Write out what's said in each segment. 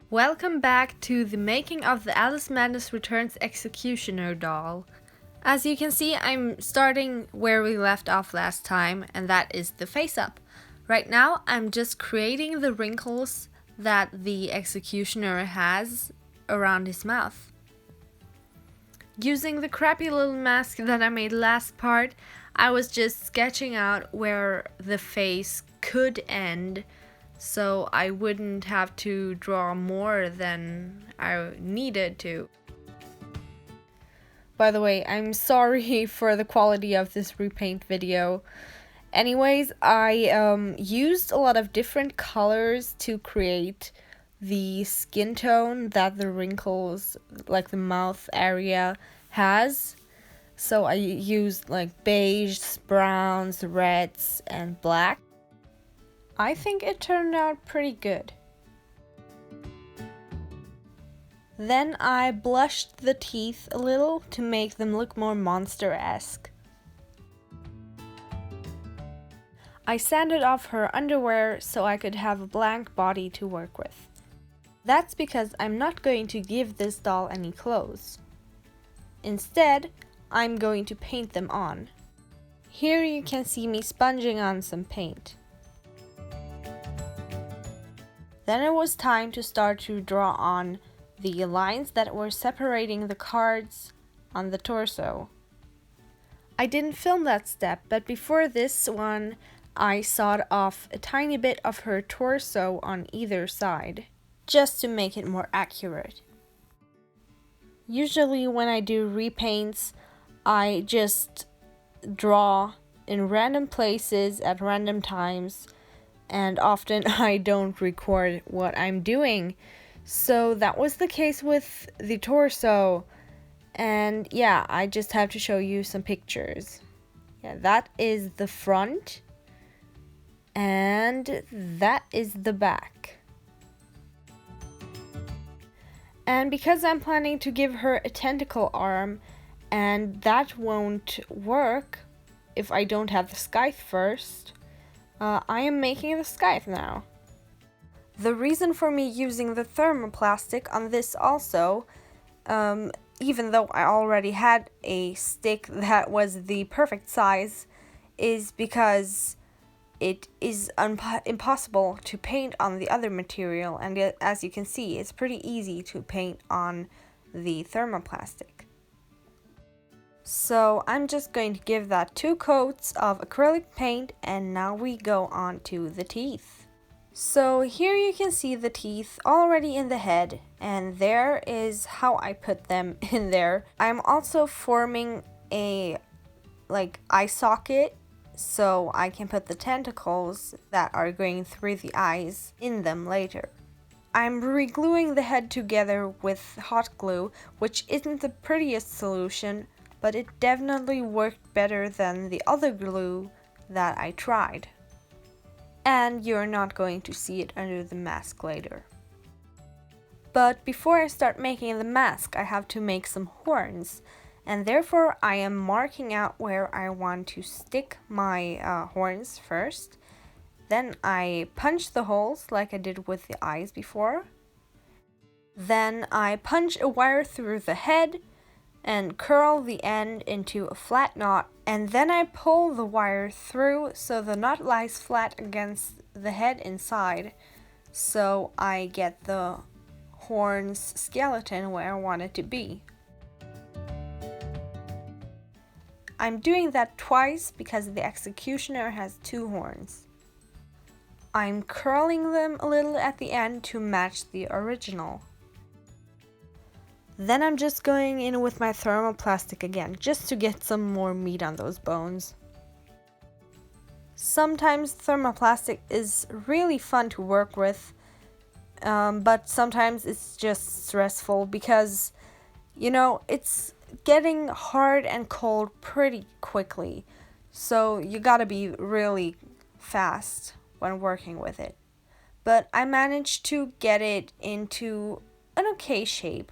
Welcome back to the making of the Alice Madness Returns Executioner doll. As you can see, I'm starting where we left off last time, and that is the face up. Right now, I'm just creating the wrinkles that the executioner has around his mouth. Using the crappy little mask that I made last part, I was just sketching out where the face could end, so I wouldn't have to draw more than I needed to. By the way, I'm sorry for the quality of this repaint video. Anyways, I used a lot of different colors to create the skin tone that the wrinkles, like the mouth area, has. So I used like beiges, browns, reds, and black. I think it turned out pretty good. Then I blushed the teeth a little to make them look more monster-esque. I sanded off her underwear so I could have a blank body to work with. That's because I'm not going to give this doll any clothes. Instead, I'm going to paint them on. Here you can see me sponging on some paint. Then it was time to start to draw on the lines that were separating the cards on the torso. I didn't film that step, but before this one, I sawed off a tiny bit of her torso on either side, just to make it more accurate. Usually when I do repaints, I just draw in random places at random times, and often I don't record what I'm doing. So that was the case with the torso, and yeah, I just have to show you some pictures. Yeah, that is the front, and that is the back. And because I'm planning to give her a tentacle arm, and that won't work if I don't have the scythe first, I am making the scythe now. The reason for me using the thermoplastic on this also, even though I already had a stick that was the perfect size, is because it is impossible to paint on the other material, and as you can see, it's pretty easy to paint on the thermoplastic. So I'm just going to give that 2 coats of acrylic paint, and now we go on to the teeth. So here you can see the teeth already in the head, and there is how I put them in there. I'm also forming a eye socket so I can put the tentacles that are going through the eyes in them later. I'm re-gluing the head together with hot glue, which isn't the prettiest solution, but it definitely worked better than the other glue that I tried. And you're not going to see it under the mask later. But before I start making the mask, I have to make some horns, and therefore I am marking out where I want to stick my horns first. Then I punch the holes like I did with the eyes before. Then I punch a wire through the head and curl the end into a flat knot, and then I pull the wire through so the knot lies flat against the head inside, so I get the horn's skeleton where I want it to be. I'm doing that twice because the executioner has 2 horns. I'm curling them a little at the end to match the original. Then I'm just going in with my thermoplastic again, just to get some more meat on those bones. Sometimes thermoplastic is really fun to work with, but sometimes it's just stressful because, it's getting hard and cold pretty quickly. So you gotta be really fast when working with it. But I managed to get it into an okay shape.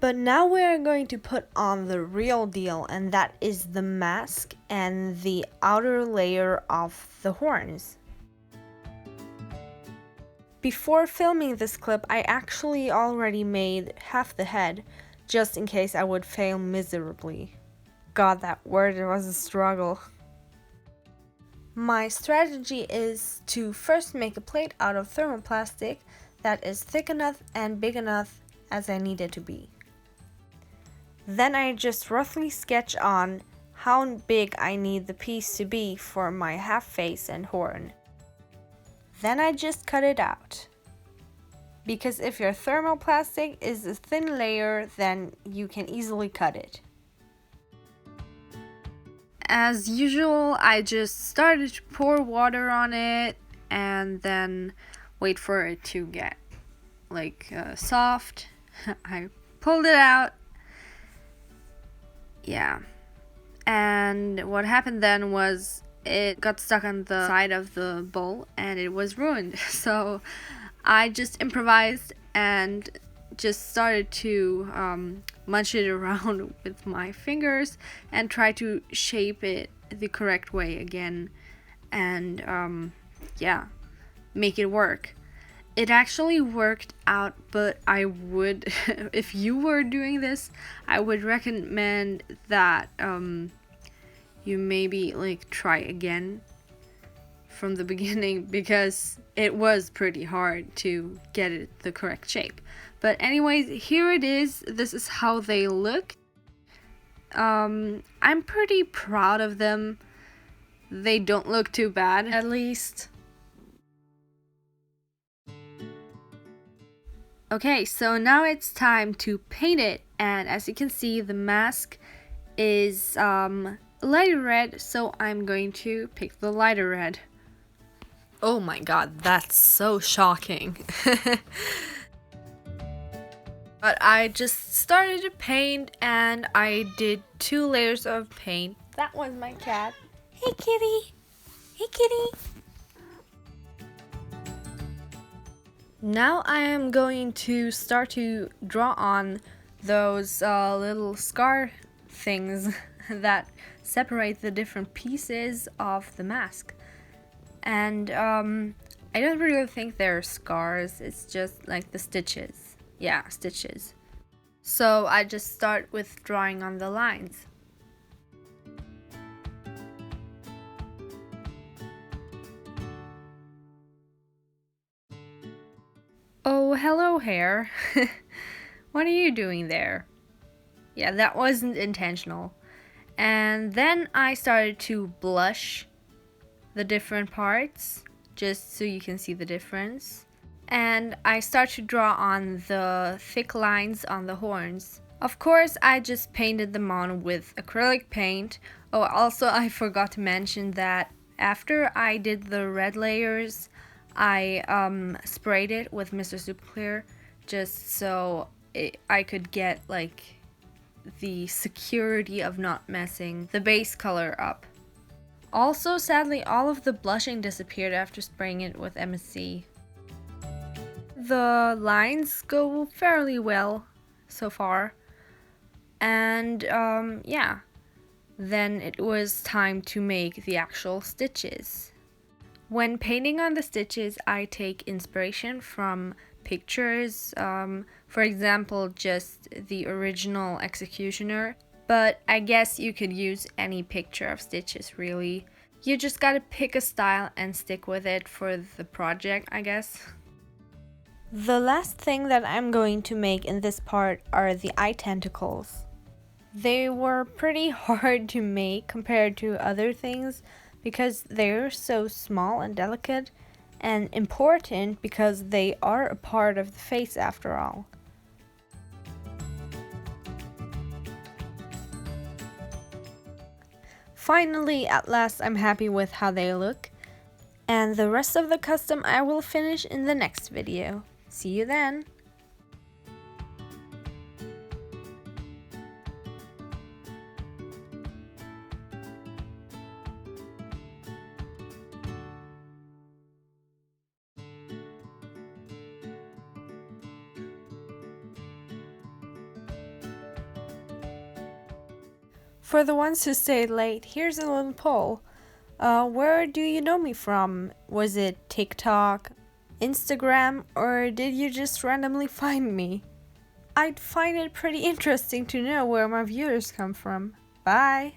But now we are going to put on the real deal, and that is the mask and the outer layer of the horns. before filming this clip, I actually already made half the head, just in case I would fail miserably. God, that word was a struggle. My strategy is to first make a plate out of thermoplastic that is thick enough and big enough as I need it to be. Then I just roughly sketch on how big I need the piece to be for my half face and horn. Then I just cut it out. Because if your thermoplastic is a thin layer, then you can easily cut it. As usual, I just started to pour water on it and then wait for it to get soft. I pulled it out. Yeah. And what happened then was it got stuck on the side of the bowl and it was ruined. So I just improvised and just started to munch it around with my fingers and try to shape it the correct way again and yeah, make it work. It actually worked out, but I would, if you were doing this, I would recommend that you maybe try again from the beginning, because it was pretty hard to get it the correct shape. But anyways, here it is. This is how they look. I'm pretty proud of them. They don't look too bad, at least. Okay, so now it's time to paint it, and as you can see, the mask is lighter red, so I'm going to pick the lighter red. Oh my god, that's so shocking. But I just started to paint and I did 2 layers of paint. That was my cat. Hey kitty! Hey kitty! Now I am going to start to draw on those little scar things that separate the different pieces of the mask. And I don't really think they're scars, it's just like the stitches. Yeah, stitches. So I just start with drawing on the lines. Oh, hello hair. What are you doing there? Yeah, that wasn't intentional. And then I started to blush the different parts, just so you can see the difference. And I start to draw on the thick lines on the horns. Of course, I just painted them on with acrylic paint. Oh, also I forgot to mention that after I did the red layers, I sprayed it with Mr. Super Clear just so I could get the security of not messing the base color up. Also, sadly, all of the blushing disappeared after spraying it with MSC. The lines go fairly well so far, and yeah, then it was time to make the actual stitches. When painting on the stitches, I take inspiration from pictures, for example, just the original Executioner, but I guess you could use any picture of stitches really. You just gotta pick a style and stick with it for the project, I guess. The last thing that I'm going to make in this part are the eye tentacles. They were pretty hard to make compared to other things because they're so small and delicate, and important because they are a part of the face after all. Finally, at last, I'm happy with how they look, and the rest of the custom I will finish in the next video. See you then! For the ones who stayed late, here's a little poll. Where do you know me from? Was it TikTok, Instagram, or did you just randomly find me? I'd find it pretty interesting to know where my viewers come from. Bye!